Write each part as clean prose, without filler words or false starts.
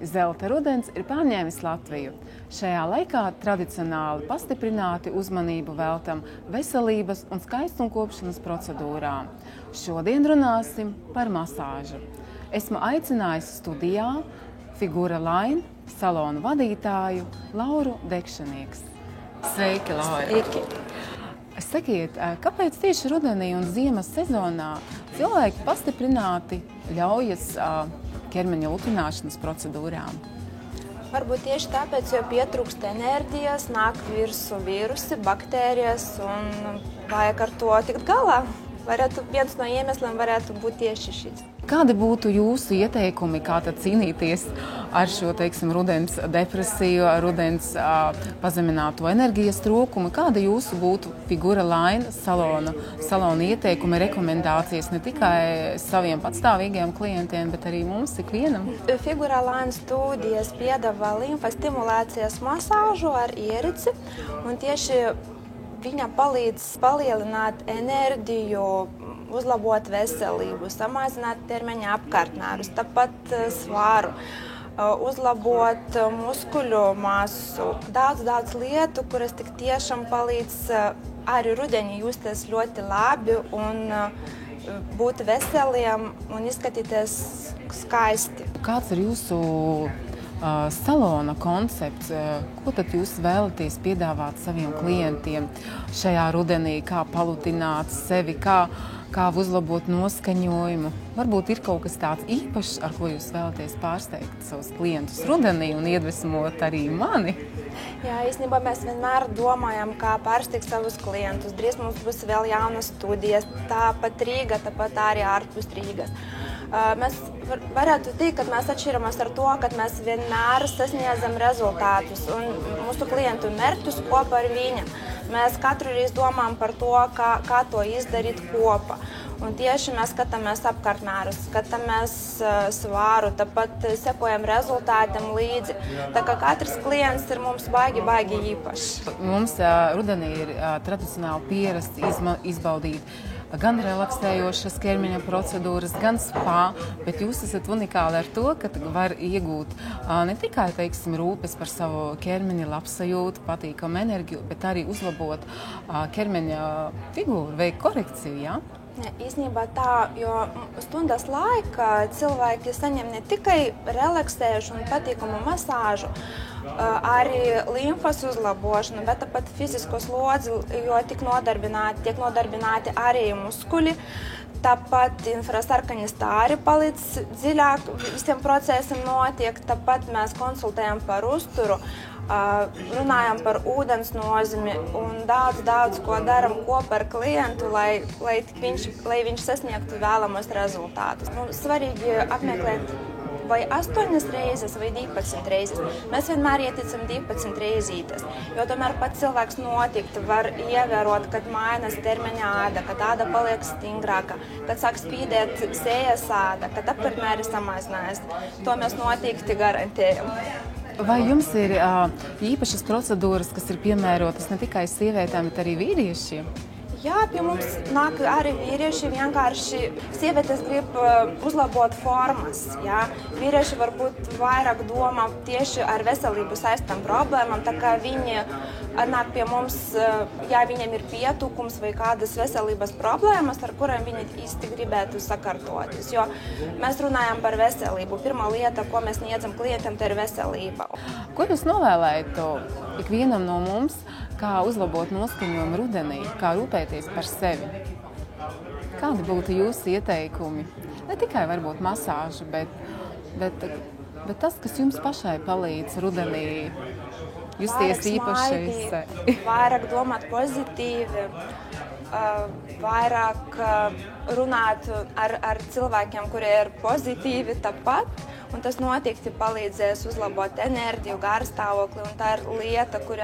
Zelta rudens ir pārņēmis Latviju. Šajā laikā tradicionāli pastiprināti uzmanību veltam veselības un skaistumkopšanas procedūrām. Šodien runāsim par masāžu. Esmu aicinājusi studijā Figura Line salonu vadītāju Lauru Dekšanieks. Sveiki, Laura! Sveiki! Sakiet, kāpēc tieši rudenī un ziemas sezonā cilvēki pastiprināti ļaujas ķermeņa lupināšanas procedūrām? Varbūt tieši tāpēc, jo pietrūkst enerģijas, nāk virsū vīrusi, baktērijas un vajag ar to tikt galā. Viens no iemesliem varētu būt tieši šis. Kādi būtu jūsu ieteikumi, kā tad cīnīties ar šo, rudens depresiju, rudens pazemināto enerģijas trūkumu? Kāda jūsu būtu Figura Line salona ieteikumi, rekomendācijas ne tikai saviem patstāvīgiem klientiem, bet arī mums ikvienam? Figura Line studijas piedāvā limfastimulācijas masāžu ar ierici, un tieši viņa palīdz palielināt enerģiju, uzlabot veselību, samazināt ķermeņa apkārtnērus, tāpat svāru, uzlabot muskuļu masu. Daudz lietu, kuras tik tiešām palīdz arī rudenī justies ļoti labi un būt veseliem un izskatīties skaisti. Kāds ir jūsu salona koncepts? Ko tad jūs vēlaties piedāvāt saviem klientiem šajā rudenī? Kā paludināt sevi, kā uzlabot noskaņojumu? Varbūt ir kaut kas tāds īpašs, ar ko jūs vēlaties pārsteigt savus klientus rudenī un iedvesmot arī mani? Jā, īstenībā mēs vienmēr domājam, kā pārsteigt savus klientus. Drīz mums būs vēl jaunas studijas, tāpat Rīga, tāpat arī ārpus Rīgas. Mēs varētu teikt, ka mēs atšķiramies ar to, ka mēs vienmēr sasniedzam rezultātus un mūsu klientu mērķus kopā ar viņiem. Mēs katru reizi domājam par to, kā to izdarīt kopā. Un tieši mēs skatāmies apkārtmērus, skatāmies svāru, tāpat sekojam rezultātam līdzi. Tā kā katrs klients ir mums baigi īpašs. Mums rudenī ir tradicionāli pierasts izbaudīt gan relaksējošas ķermeņa procedūras, gan spā, bet jūs esat unikāli ar to, ka var iegūt ne tikai, rūpes par savu ķermeņa labsajūtu, patīkamu enerģiju, bet arī uzlabot ķermeņa figūru, veikt korekciju, jā? Īstenībā tā, jo stundas laikā cilvēki saņem ne tikai relaksējušu un patīkamu masāžu, arī limfas uzlabošanu, bet tāpat fizisko slodzi, jo tiek nodarbināti arī muskuļi. Tāpat infrasarkani stāri palīdz dziļāk visiem procesiem notiek, tāpat mēs konsultējam par uzturu, runājam par ūdens nozīmi un daudz ko daram kopā ar klientu, lai viņš sasniegtu vēlamos rezultātus. Mums svarīgi apmeklēt vai 8 reizes, vai 12 reizes. Mēs vienmēr ieticam 12 reizītes, jo tomēr pats cilvēks noteikti var ievērot, kad mainās ķermeņa āda, kad āda paliek stingrāka, kad sāk spīdēt sejas āda, kad apkārtmēri samazinās. To mēs noteikti garantējam. Vai jums ir īpašas procedūras, kas ir piemērotas ne tikai sievietēm, bet arī vīriešiem? Jā, pie mums nāk arī vīrieši, vienkārši sievietes grib uzlabot formas. Jā. Vīrieši varbūt vairāk domā tieši ar veselību saistām problēmām, tā kā viņi nāk pie mums, ja viņiem ir pietrūkums vai kādas veselības problēmas, ar kurām viņi īsti gribētu sakārtoties. Jo mēs runājam par veselību. Pirmā lieta, ko mēs sniedzam klientiem, tā ir veselība. Ko jūs novēlētu ikvienam no mums, kā uzlabot noskaņojumu rudenī, kā rūpēties par sevi? Kādi būtu jūsu ieteikumi? Ne tikai varbūt masāžu, bet tas, kas jums pašai palīdz rudenī justies īpaši. Vairāk domāt pozitīvi, vairāk runāt ar cilvēkiem, kuri ir pozitīvi tāpat. Un tas noteikti palīdzēs uzlabot enerģiju, garstāvokli, un tā ir lieta, kur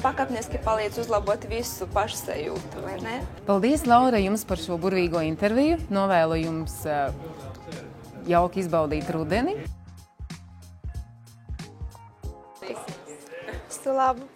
pakāpeniski palīdz uzlabot visu pašsajūtu, vai ne? Paldies, Laura, jums par šo burvīgo interviju. Novēlu jums jauki izbaudīt rudeni. Visu labu!